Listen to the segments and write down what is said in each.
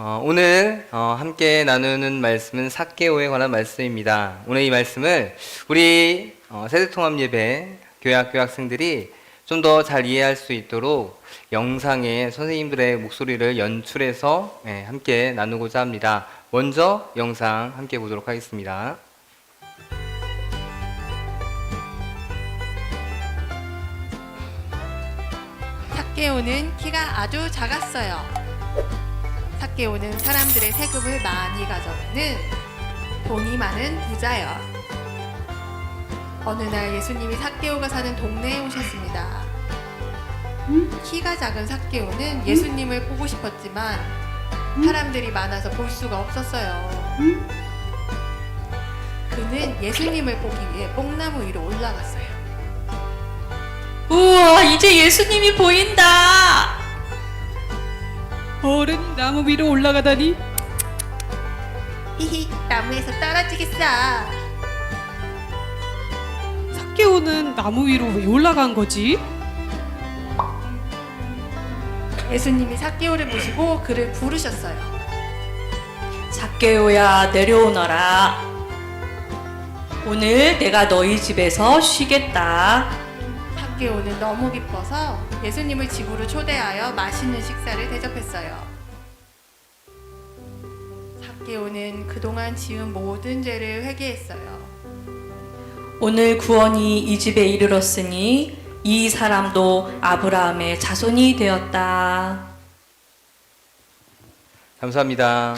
오늘 함께 나누는 말씀은 삭개오에 관한 말씀입니다. 오늘 이 말씀을 우리 세대통합예배 교회학교 학생들이 좀 더 잘 이해할 수 있도록 영상에 선생님들의 목소리를 연출해서 함께 나누고자 합니다. 먼저 영상 함께 보도록 하겠습니다. 삭개오는 키가 아주 작았어요. 삭개오는 사람들의 세금을 많이 가져가는 돈이 많은 부자요. 어느 날 예수님이 삭개오가 사는 동네에 오셨습니다. 키가 작은 삭개오는 예수님을 보고 싶었지만 사람들이 많아서 볼 수가 없었어요. 그는 예수님을 보기 위해 뽕나무 위로 올라갔어요. 우와, 이제 예수님이 보인다. 어른이 나무 위로 올라가다니. 히히, 나무에서 떨어지겠어. 삭개오는 나무 위로 왜 올라간 거지? 예수님이 삭개오를 보시고 그를 부르셨어요. 삭개오야, 내려오너라. 오늘 내가 너희 집에서 쉬겠다. 삭개오는 너무 기뻐서 예수님을 집으로 초대하여 맛있는 식사를 대접했어요. 삭개오는 그동안 지은 모든 죄를 회개했어요. 오늘 구원이 이 집에 이르렀으니 이 사람도 아브라함의 자손이 되었다. 감사합니다.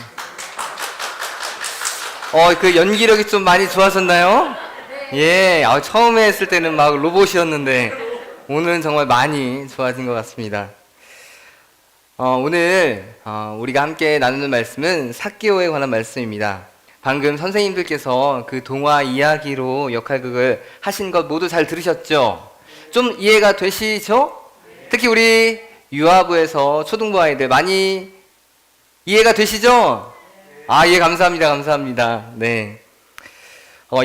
그 연기력이 좀 많이 좋아졌나요? 예, 처음에 했을 때는 막 로봇이었는데 오늘은 정말 많이 좋아진 것 같습니다. 오늘 우리가 함께 나누는 말씀은 삭개오에 관한 말씀입니다. 방금 선생님들께서 그 동화 이야기로 역할극을 하신 것 모두 잘 들으셨죠? 좀 이해가 되시죠? 특히 우리 유아부에서 초등부 아이들 많이 이해가 되시죠? 예, 감사합니다. 감사합니다. 네.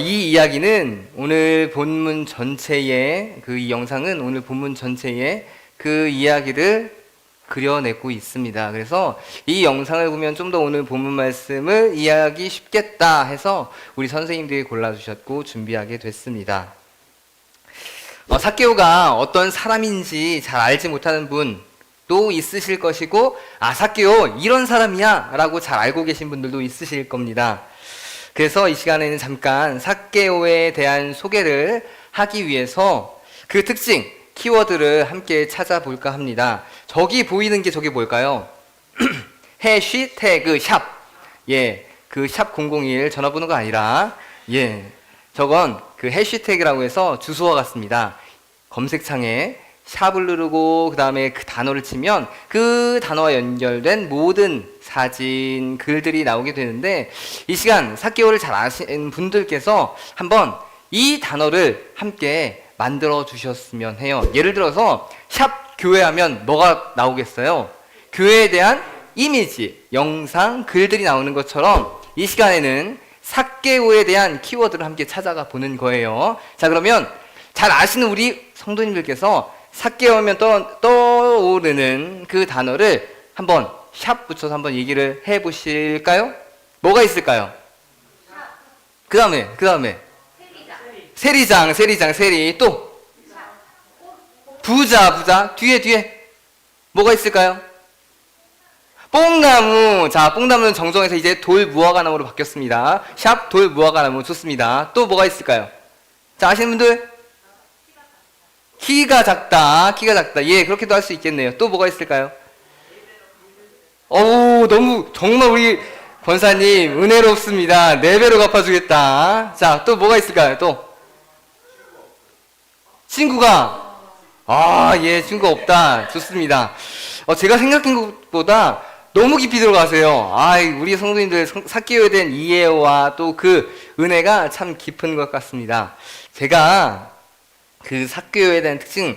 이 이야기는 오늘 본문 전체에, 이 영상은 오늘 본문 전체에 그 이야기를 그려내고 있습니다. 그래서 이 영상을 보면 좀 더 오늘 본문 말씀을 이해하기 쉽겠다 해서 우리 선생님들이 골라주셨고 준비하게 됐습니다. 삭개오가 어떤 사람인지 잘 알지 못하는 분도 있으실 것이고, 삭개오 이런 사람이야 라고 잘 알고 계신 분들도 있으실 겁니다. 그래서 이 시간에는 잠깐 삭개오에 대한 소개를 하기 위해서 그 특징, 키워드를 함께 찾아볼까 합니다. 저기 보이는 게 저게 뭘까요? 해시태그 샵. 예, 그 샵 001 전화번호가 아니라, 예, 저건 그 해시태그라고 해서 주소와 같습니다. 검색창에 샵을 누르고 그 다음에 그 단어를 치면 그 단어와 연결된 모든 사진, 글들이 나오게 되는데, 이 시간 삭개오를 잘 아시는 분들께서 한번 이 단어를 함께 만들어 주셨으면 해요. 예를 들어서 샵 교회 하면 뭐가 나오겠어요? 교회에 대한 이미지, 영상, 글들이 나오는 것처럼 이 시간에는 삭개오에 대한 키워드를 함께 찾아가 보는 거예요. 자, 그러면 잘 아시는 우리 성도님들께서 삭개오면 떠오르는 그 단어를 한번 샵 붙여서 한번 얘기를 해보실까요? 뭐가 있을까요? 그 다음에 세리장, 또 부자, 뒤에 뭐가 있을까요? 뽕나무. 자, 뽕나무는 정정해서 이제 돌무화과나무로 바뀌었습니다. 샵 돌무화과나무. 좋습니다. 또 뭐가 있을까요? 자, 아시는 분들? 키가 작다. 예, 그렇게도 할 수 있겠네요. 또 뭐가 있을까요? 너무 정말 우리 권사님 은혜롭습니다. 4배로 갚아주겠다. 자, 또 뭐가 있을까요? 또 친구가, 예, 친구가 없다. 좋습니다. 제가 생각한 것보다 너무 깊이 들어가세요. 우리 성도님들 삭개오에 대한 이해와 또 그 은혜가 참 깊은 것 같습니다. 제가 그 삭개오에 대한 특징,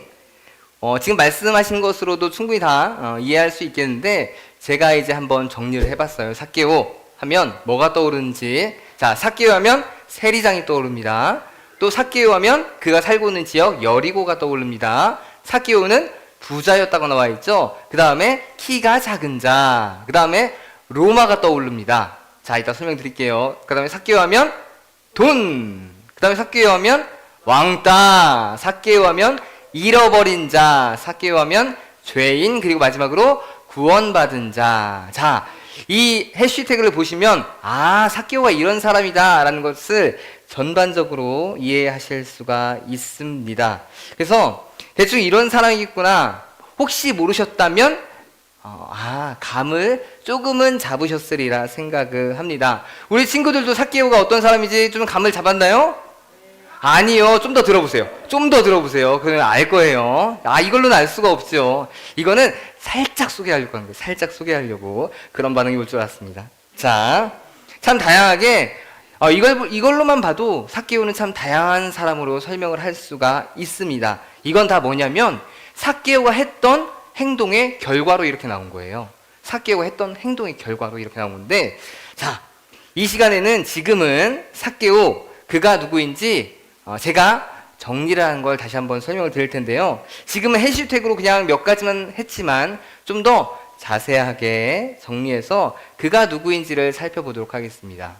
지금 말씀하신 것으로도 충분히 다 이해할 수 있겠는데, 제가 이제 한번 정리를 해봤어요. 삭개오 하면 뭐가 떠오르는지. 자, 삭개오 하면 세리장이 떠오릅니다. 또 삭개오 하면 그가 살고 있는 지역 여리고가 떠오릅니다. 삭개오는 부자였다고 나와 있죠. 그 다음에 키가 작은 자, 그 다음에 로마가 떠오릅니다. 자, 이따 설명드릴게요. 그 다음에 삭개오 하면 돈, 그 다음에 삭개오 하면 왕따, 삭개오 하면 잃어버린 자, 삭개오 하면 죄인, 그리고 마지막으로 구원받은 자. 자, 이 해시태그를 보시면 삭개오가 이런 사람이다 라는 것을 전반적으로 이해하실 수가 있습니다. 그래서 대충 이런 사람이겠구나 혹시 모르셨다면 감을 조금은 잡으셨으리라 생각을 합니다. 우리 친구들도 삭개오가 어떤 사람인지 좀 감을 잡았나요? 아니요. 좀 더 들어보세요. 좀 더 들어보세요. 그러면 알 거예요. 이걸로는 알 수가 없죠. 이거는 살짝 소개하려고 하는 거예요. 살짝 소개하려고 그런 반응이 올 줄 알았습니다. 자, 참 다양하게 이걸로만 봐도 삭개오는 참 다양한 사람으로 설명을 할 수가 있습니다. 이건 다 뭐냐면 삭개오가 했던 행동의 결과로 이렇게 나온 거예요. 삭개오가 했던 행동의 결과로 이렇게 나온 건데, 자, 이 시간에는 지금은 삭개오 그가 누구인지 제가 정리를 한 걸 다시 한번 설명을 드릴 텐데요. 지금은 해시태그로 그냥 몇 가지만 했지만 좀 더 자세하게 정리해서 그가 누구인지를 살펴보도록 하겠습니다.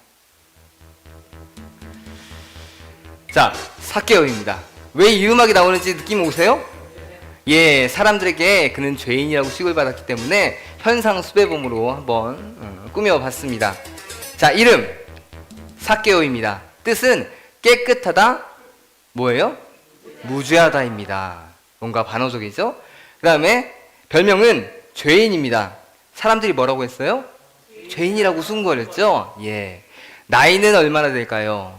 자, 삭개오입니다. 왜 이 음악이 나오는지 느낌 오세요? 예, 사람들에게 그는 죄인이라고 취급을 받았기 때문에 현상 수배범으로 한번 꾸며봤습니다. 자, 이름 삭개오입니다. 뜻은 깨끗하다, 뭐예요? 무죄하다입니다. 뭔가 반어적이죠? 그 다음에 별명은 죄인입니다. 사람들이 뭐라고 했어요? 죄인이라고 수군거렸죠? 예. 나이는 얼마나 될까요?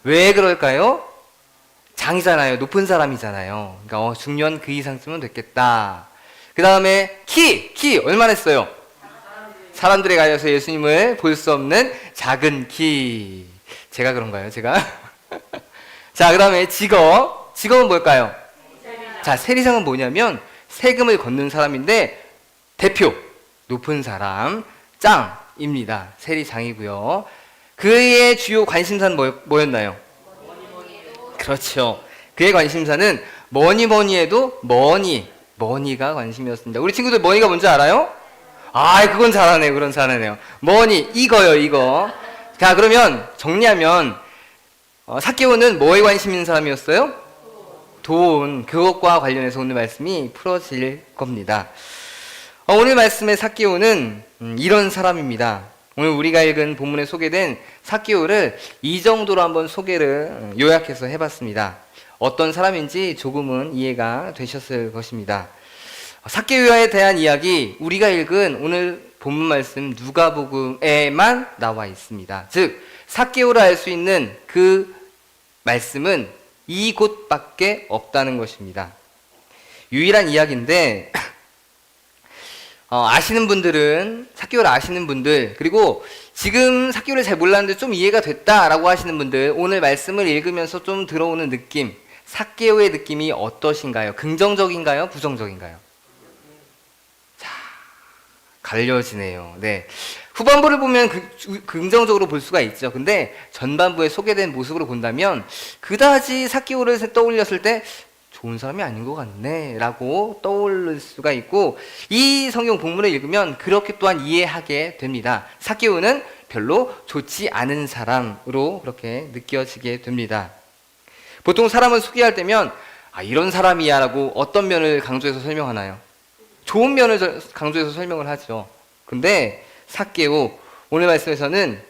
왜 그럴까요? 장이잖아요. 높은 사람이잖아요. 그러니까 중년 그 이상쯤은 됐겠다. 그 다음에 키 얼마나 했어요? 사람들에 가려서 예수님을 볼 수 없는 작은 키. 제가 그런가요? 제가? 자, 그 다음에 직업은 뭘까요? 자, 세리장은 뭐냐면 세금을 걷는 사람인데 대표, 높은 사람, 짱입니다. 세리장이고요. 그의 주요 관심사는 뭐였나요? 그렇죠. 그의 관심사는 뭐니 해도 머니가 관심이었습니다. 우리 친구들 머니가 뭔지 알아요? 그건 잘하네요. 그건 잘하네요. 머니, 이거. 자, 그러면 정리하면 삭개오는 뭐에 관심 있는 사람이었어요? 돈, 그것과 관련해서 오늘 말씀이 풀어질 겁니다. 오늘 말씀의 삭개오는 이런 사람입니다. 오늘 우리가 읽은 본문에 소개된 삭개오를 이 정도로 한번 소개를 요약해서 해봤습니다. 어떤 사람인지 조금은 이해가 되셨을 것입니다. 삭개오에 대한 이야기, 우리가 읽은 오늘 본문 말씀 누가복음에만 나와 있습니다. 즉 삭개오를 알 수 있는 그 말씀은 이곳밖에 없다는 것입니다. 유일한 이야기인데 아시는 분들은, 삭개오를 아시는 분들, 그리고 지금 삭개오를 잘 몰랐는데 좀 이해가 됐다라고 하시는 분들, 오늘 말씀을 읽으면서 좀 들어오는 느낌, 삭개오의 느낌이 어떠신가요? 긍정적인가요? 부정적인가요? 자, 갈려지네요. 네. 후반부를 보면 긍정적으로 볼 수가 있죠. 근데 전반부에 소개된 모습으로 본다면 그다지 삭개오를 떠올렸을 때 좋은 사람이 아닌 것 같네 라고 떠올릴 수가 있고, 이 성경 본문을 읽으면 그렇게 또한 이해하게 됩니다. 삭개오는 별로 좋지 않은 사람으로 그렇게 느껴지게 됩니다. 보통 사람을 소개할 때면 이런 사람이야 라고 어떤 면을 강조해서 설명하나요? 좋은 면을 강조해서 설명을 하죠. 근데 삭개오, 오늘 말씀에서는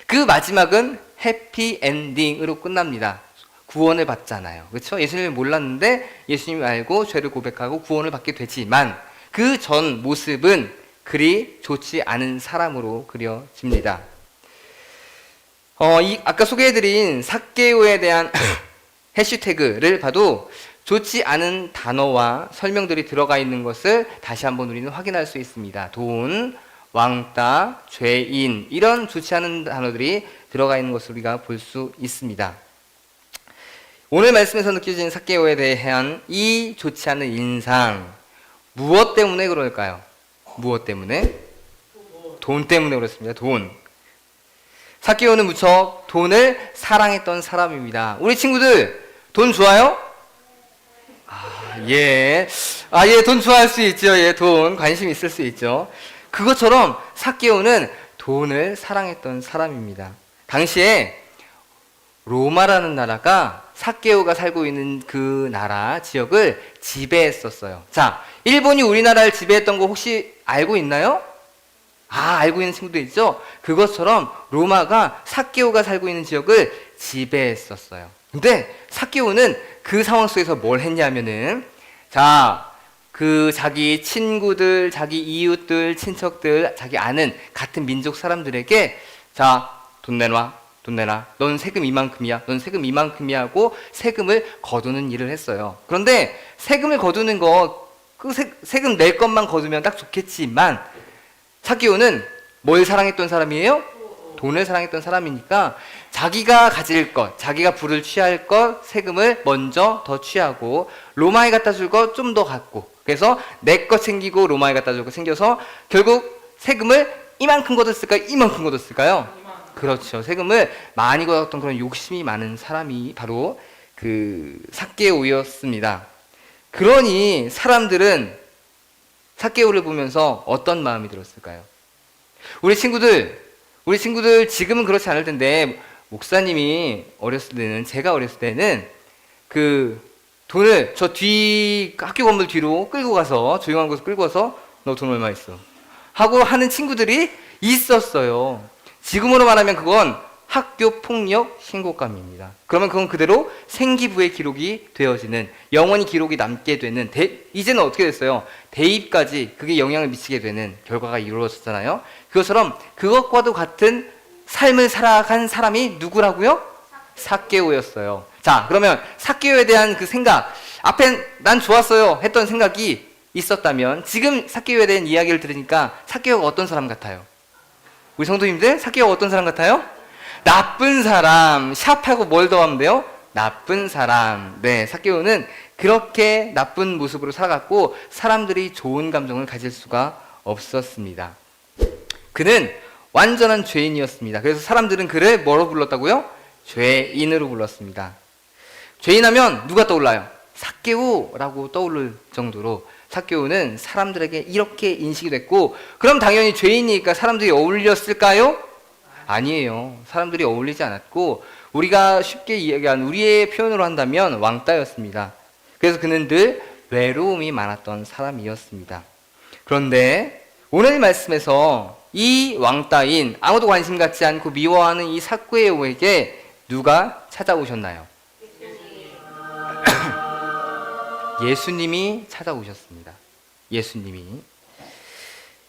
그 마지막은 해피엔딩으로 끝납니다. 구원을 받잖아요. 그렇죠? 예수님을 몰랐는데 예수님을 알고 죄를 고백하고 구원을 받게 되지만 그 전 모습은 그리 좋지 않은 사람으로 그려집니다. 아까 소개해드린 삭개오에 대한 해시태그를 봐도 좋지 않은 단어와 설명들이 들어가 있는 것을 다시 한번 우리는 확인할 수 있습니다. 돈, 왕따, 죄인, 이런 좋지 않은 단어들이 들어가 있는 것을 우리가 볼 수 있습니다. 오늘 말씀에서 느껴지는 삭개오에 대한 이 좋지 않은 인상, 무엇 때문에 그럴까요? 무엇 때문에? 돈 때문에 그렇습니다. 돈. 삭개오는 무척 돈을 사랑했던 사람입니다. 우리 친구들 돈 좋아요? 예. 돈 좋아할 수 있죠. 예, 돈 관심 있을 수 있죠. 그것처럼 삭개오는 돈을 사랑했던 사람입니다. 당시에 로마라는 나라가 삭개오가 살고 있는 그 나라 지역을 지배했었어요. 자, 일본이 우리나라를 지배했던 거 혹시 알고 있나요? 알고 있는 친구도 있죠? 그것처럼 로마가 삭개오가 살고 있는 지역을 지배했었어요. 근데 삭개오는 그 상황 속에서 뭘 했냐면은, 자, 그 자기 친구들, 자기 이웃들, 친척들, 자기 아는 같은 민족 사람들에게, 자, 돈 내놔, 돈 내라. 넌 세금 이만큼이야. 넌 세금 이만큼이야 하고 세금을 거두는 일을 했어요. 그런데 세금을 거두는 거, 그 세금 낼 것만 거두면 딱 좋겠지만, 삭개오는 뭘 사랑했던 사람이에요? 돈을 사랑했던 사람이니까 자기가 가질 것, 자기가 부를 취할 것, 세금을 먼저 더 취하고 로마에 갖다 줄 거 좀 더 갖고, 그래서 내 거 챙기고 로마에 갖다 줄 거 챙겨서 결국 세금을 이만큼 걷었을까요? 이만큼 걷었을까요? 그렇죠. 세금을 많이 걷었던 그런 욕심이 많은 사람이 바로 그 삭개오였습니다. 그러니 사람들은 삭개오를 보면서 어떤 마음이 들었을까요? 우리 친구들 지금은 그렇지 않을 텐데, 목사님이 어렸을 때는, 제가 어렸을 때는 그 돈을 저 뒤 학교 건물 뒤로 끌고 가서, 조용한 곳에 끌고 가서 너 돈 얼마 있어? 하고 하는 친구들이 있었어요. 지금으로 말하면 그건 학교 폭력 신고감입니다. 그러면 그건 그대로 생기부의 기록이 되어지는, 영원히 기록이 남게 되는, 이제는 어떻게 됐어요? 대입까지 그게 영향을 미치게 되는 결과가 이루어졌잖아요. 그것처럼 그것과도 같은 삶을 살아간 사람이 누구라고요? 삭개오였어요. 자, 그러면 삭개오에 대한 그 생각, 앞엔 난 좋았어요 했던 생각이 있었다면, 지금 삭개오에 대한 이야기를 들으니까 삭개오가 어떤 사람 같아요? 우리 성도님들, 삭개오가 어떤 사람 같아요? 나쁜 사람. 샵하고 뭘 더하면 돼요? 나쁜 사람. 네, 삭개오는 그렇게 나쁜 모습으로 살아갔고 사람들이 좋은 감정을 가질 수가 없었습니다. 그는 완전한 죄인이었습니다. 그래서 사람들은 그를 뭐로 불렀다고요? 죄인으로 불렀습니다. 죄인하면 누가 떠올라요? 삭개오라고 떠오를 정도로 삭개오는 사람들에게 이렇게 인식이 됐고, 그럼 당연히 죄인이니까 사람들이 어울렸을까요? 아니에요. 사람들이 어울리지 않았고, 우리가 쉽게 이야기한 우리의 표현으로 한다면 왕따였습니다. 그래서 그는 늘 외로움이 많았던 사람이었습니다. 그런데 오늘 말씀에서 이 왕따인, 아무도 관심 갖지 않고 미워하는 이 삭개오에게 누가 찾아오셨나요? 예수님이 찾아오셨습니다. 예수님이.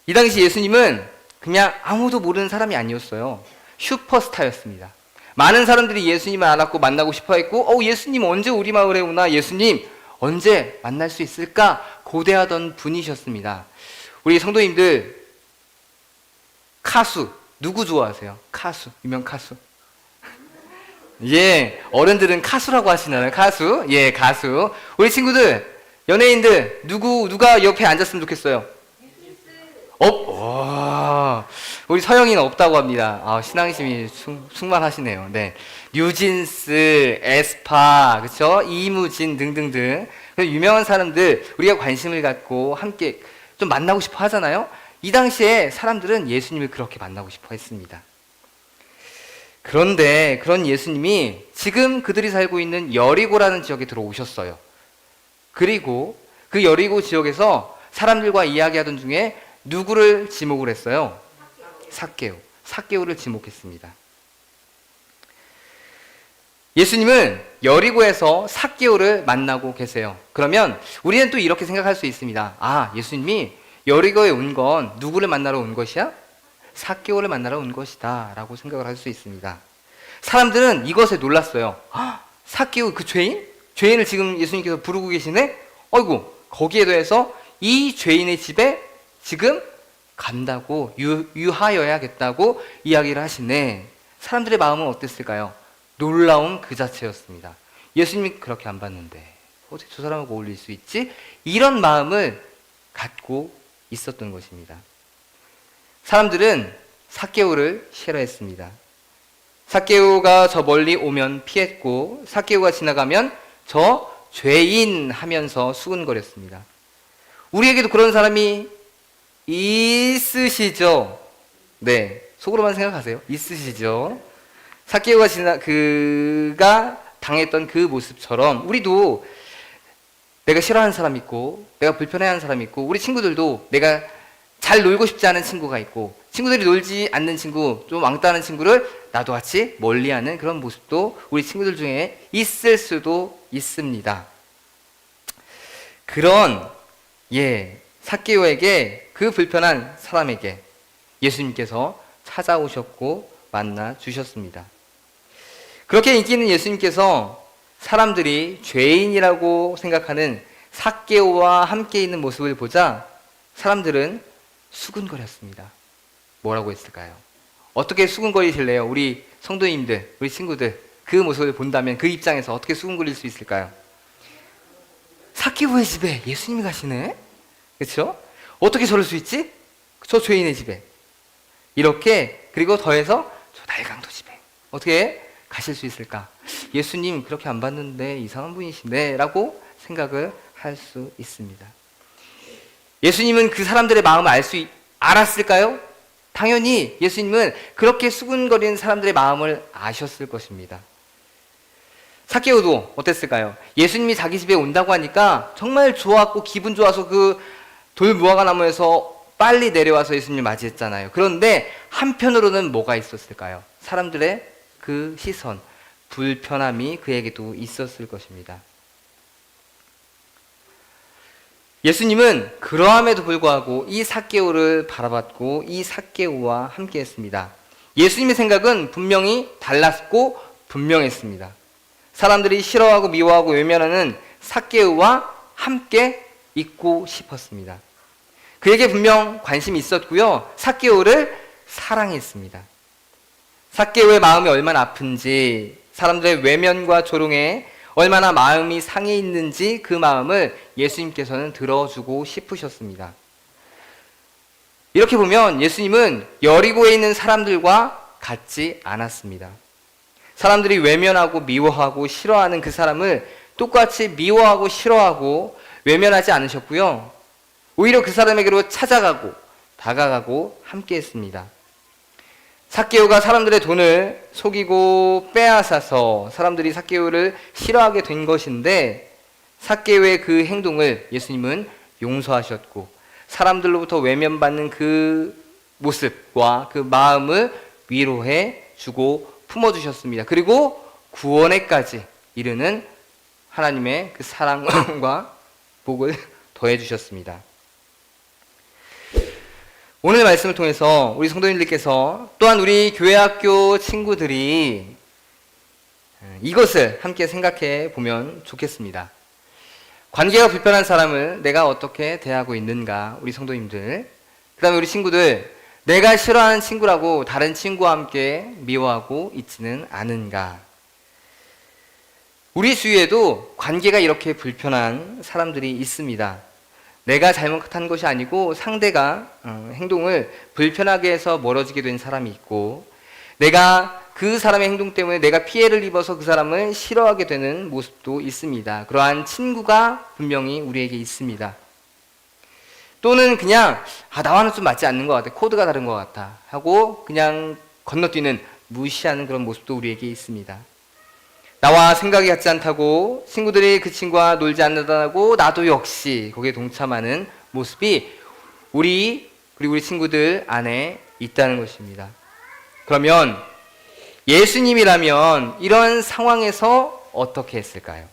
이 당시 예수님은 그냥 아무도 모르는 사람이 아니었어요. 슈퍼스타였습니다. 많은 사람들이 예수님을 알았고 만나고 싶어 했고, 예수님 언제 우리 마을에 오나, 예수님 언제 만날 수 있을까 고대하던 분이셨습니다. 우리 성도님들, 카수 누구 좋아하세요? 카수, 유명 카수. 예, 어른들은 카수라고 하시나요? 카수. 예, 가수. 우리 친구들, 연예인들 누가 옆에 앉았으면 좋겠어요? 와, 우리 서영이는 없다고 합니다. 신앙심이 충만하시네요. 네, 뉴진스, 에스파, 그렇죠? 이무진 등등등 유명한 사람들, 우리가 관심을 갖고 함께 좀 만나고 싶어 하잖아요. 이 당시에 사람들은 예수님을 그렇게 만나고 싶어 했습니다. 그런데 그런 예수님이 지금 그들이 살고 있는 여리고라는 지역에 들어오셨어요. 그리고 그 여리고 지역에서 사람들과 이야기하던 중에 누구를 지목을 했어요? 삭개오를 지목했습니다. 예수님은 여리고에서 삭개오를 만나고 계세요. 그러면 우리는 또 이렇게 생각할 수 있습니다. 예수님이 여리고에 온 건 누구를 만나러 온 것이야? 삭개오를 만나러 온 것이다 라고 생각을 할 수 있습니다. 사람들은 이것에 놀랐어요. 삭개오 그 죄인? 죄인을 지금 예수님께서 부르고 계시네? 어이구, 거기에 대해서 이 죄인의 집에 지금 간다고, 유하여야겠다고 이야기를 하시네. 사람들의 마음은 어땠을까요? 놀라움 그 자체였습니다. 예수님이 그렇게 안 봤는데 어떻게 저 사람하고 어울릴 수 있지? 이런 마음을 갖고 있었던 것입니다. 사람들은 삭개오를 싫어했습니다. 삭개오가 저 멀리 오면 피했고, 삭개오가 지나가면 저 죄인 하면서 수근거렸습니다. 우리에게도 그런 사람이 있으시죠? 네, 속으로만 생각하세요. 있으시죠? 그가 당했던 그 모습처럼 우리도 내가 싫어하는 사람 있고, 내가 불편해하는 사람 있고, 우리 친구들도 내가 잘 놀고 싶지 않은 친구가 있고, 친구들이 놀지 않는 친구, 좀 왕따하는 친구를 나도 같이 멀리하는 그런 모습도 우리 친구들 중에 있을 수도 있습니다. 그런 삭개오에게, 그 불편한 사람에게 예수님께서 찾아오셨고 만나 주셨습니다. 그렇게 인기 있는 예수님께서 사람들이 죄인이라고 생각하는 삭개오와 함께 있는 모습을 보자 사람들은 수군거렸습니다. 뭐라고 했을까요? 어떻게 수군거리실래요? 우리 성도님들, 우리 친구들, 그 모습을 본다면 그 입장에서 어떻게 수군거릴 수 있을까요? 삭개오의 집에 예수님이 가시네? 그렇죠? 어떻게 저럴 수 있지? 저 죄인의 집에. 이렇게, 그리고 더해서 저 날강도 집에 어떻게 가실 수 있을까? 예수님 그렇게 안 봤는데 이상한 분이신데 라고 생각을 할 수 있습니다. 예수님은 그 사람들의 마음을 알았을까요? 당연히 예수님은 그렇게 수군거리는 사람들의 마음을 아셨을 것입니다. 삭개오도 어땠을까요? 예수님이 자기 집에 온다고 하니까 정말 좋았고 기분 좋아서 그 돌 무화과 나무에서 빨리 내려와서 예수님 맞이했잖아요. 그런데 한편으로는 뭐가 있었을까요? 사람들의 그 시선, 불편함이 그에게도 있었을 것입니다. 예수님은 그러함에도 불구하고 이 삭개오를 바라봤고 이 삭개오와 함께 했습니다. 예수님의 생각은 분명히 달랐고 분명했습니다. 사람들이 싫어하고 미워하고 외면하는 삭개오와 함께 있고 싶었습니다. 그에게 분명 관심이 있었고요. 삭개오를 사랑했습니다. 삭개오의 마음이 얼마나 아픈지, 사람들의 외면과 조롱에 얼마나 마음이 상해 있는지 그 마음을 예수님께서는 들어주고 싶으셨습니다. 이렇게 보면 예수님은 여리고에 있는 사람들과 같지 않았습니다. 사람들이 외면하고 미워하고 싫어하는 그 사람을 똑같이 미워하고 싫어하고 외면하지 않으셨고요. 오히려 그 사람에게로 찾아가고 다가가고 함께 했습니다. 삭개오가 사람들의 돈을 속이고 빼앗아서 사람들이 삭개오를 싫어하게 된 것인데 삭개오의 그 행동을 예수님은 용서하셨고 사람들로부터 외면받는 그 모습과 그 마음을 위로해 주고 품어주셨습니다. 그리고 구원에까지 이르는 하나님의 그 사랑과 복을 더해 주셨습니다. 오늘 말씀을 통해서 우리 성도님들께서 또한 우리 교회학교 친구들이 이것을 함께 생각해 보면 좋겠습니다. 관계가 불편한 사람을 내가 어떻게 대하고 있는가, 우리 성도님들. 그 다음에 우리 친구들, 내가 싫어하는 친구라고 다른 친구와 함께 미워하고 있지는 않은가. 우리 주위에도 관계가 이렇게 불편한 사람들이 있습니다. 내가 잘못한 것이 아니고 상대가 행동을 불편하게 해서 멀어지게 된 사람이 있고, 내가 그 사람의 행동 때문에 내가 피해를 입어서 그 사람을 싫어하게 되는 모습도 있습니다. 그러한 친구가 분명히 우리에게 있습니다. 또는 그냥 나와는 좀 맞지 않는 것 같아, 코드가 다른 것 같아 하고 그냥 건너뛰는, 무시하는 그런 모습도 우리에게 있습니다. 나와 생각이 같지 않다고 친구들이 그 친구와 놀지 않는다고 나도 역시 거기에 동참하는 모습이 그리고 우리 친구들 안에 있다는 것입니다. 그러면 예수님이라면 이런 상황에서 어떻게 했을까요?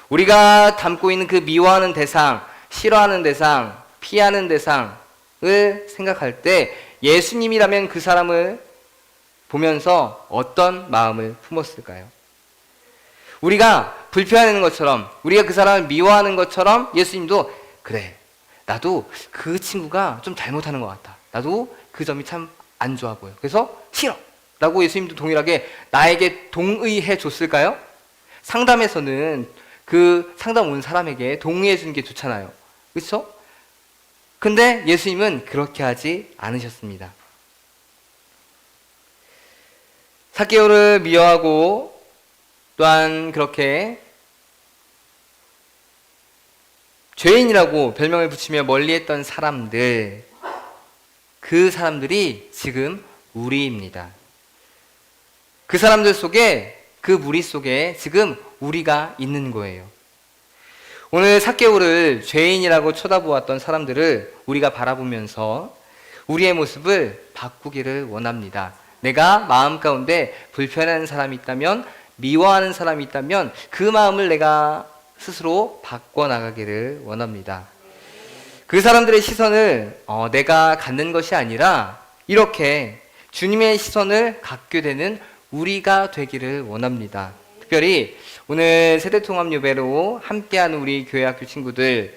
우리가 담고 있는 그 미워하는 대상, 싫어하는 대상, 피하는 대상을 생각할 때 예수님이라면 그 사람을 보면서 어떤 마음을 품었을까요? 우리가 불편해하는 것처럼, 우리가 그 사람을 미워하는 것처럼 예수님도 그래, 나도 그 친구가 좀 잘못하는 것 같아, 나도 그 점이 참 안 좋아 보여, 그래서 싫어 라고 예수님도 동일하게 나에게 동의해 줬을까요? 상담에서는 그 상담 온 사람에게 동의해 주는 게 좋잖아요, 그렇죠? 근데 예수님은 그렇게 하지 않으셨습니다. 삭개오를 미워하고 또한 그렇게 죄인이라고 별명을 붙이며 멀리했던 사람들, 그 그 사람들이 지금 우리입니다. 그 사람들 속에, 그 무리 속에 지금 우리가 있는 거예요. 오늘 삭개오를 죄인이라고 쳐다보았던 사람들을 우리가 바라보면서 우리의 모습을 바꾸기를 원합니다. 내가 마음 가운데 불편한 사람이 있다면, 미워하는 사람이 있다면 그 마음을 내가 스스로 바꿔나가기를 원합니다. 그 사람들의 시선을 내가 갖는 것이 아니라 이렇게 주님의 시선을 갖게 되는 우리가 되기를 원합니다. 특별히 오늘 세대통합예배로 함께하는 우리 교회학교 친구들,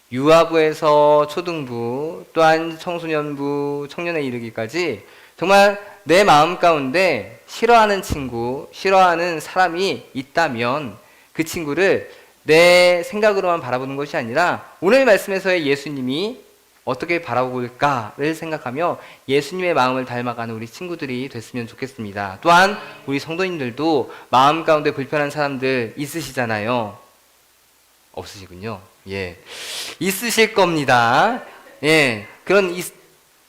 유아부에서 초등부, 또한 청소년부, 청년에 이르기까지 정말 내 마음 가운데 싫어하는 친구, 싫어하는 사람이 있다면 그 친구를 내 생각으로만 바라보는 것이 아니라 오늘 말씀에서의 예수님이 어떻게 바라볼까를 생각하며 예수님의 마음을 닮아가는 우리 친구들이 됐으면 좋겠습니다. 또한 우리 성도님들도 마음 가운데 불편한 사람들 있으시잖아요. 없으시군요. 예, 있으실 겁니다. 예, 그런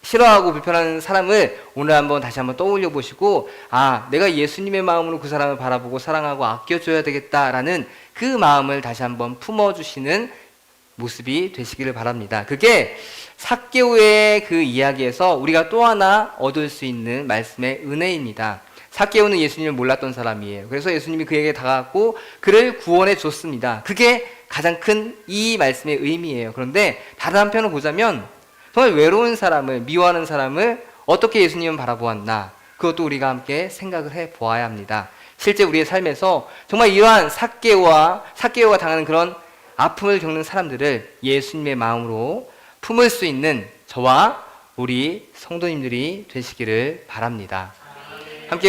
싫어하고 불편한 사람을 오늘 다시 한번 떠올려 보시고, 내가 예수님의 마음으로 그 사람을 바라보고 사랑하고 아껴줘야 되겠다라는 그 마음을 다시 한번 품어주시는 모습이 되시기를 바랍니다. 그게 삭개오의 그 이야기에서 우리가 또 하나 얻을 수 있는 말씀의 은혜입니다. 삭개오는 예수님을 몰랐던 사람이에요. 그래서 예수님이 그에게 다가갔고 그를 구원해 줬습니다. 그게 가장 큰 이 말씀의 의미예요. 그런데 다른 한편으로 보자면 정말 외로운 사람을, 미워하는 사람을 어떻게 예수님은 바라보았나, 그것도 우리가 함께 생각을 해 보아야 합니다. 실제 우리의 삶에서 정말 이러한 삭개오가 당하는 그런 아픔을 겪는 사람들을 예수님의 마음으로 품을 수 있는 저와 우리 성도님들이 되시기를 바랍니다. 함께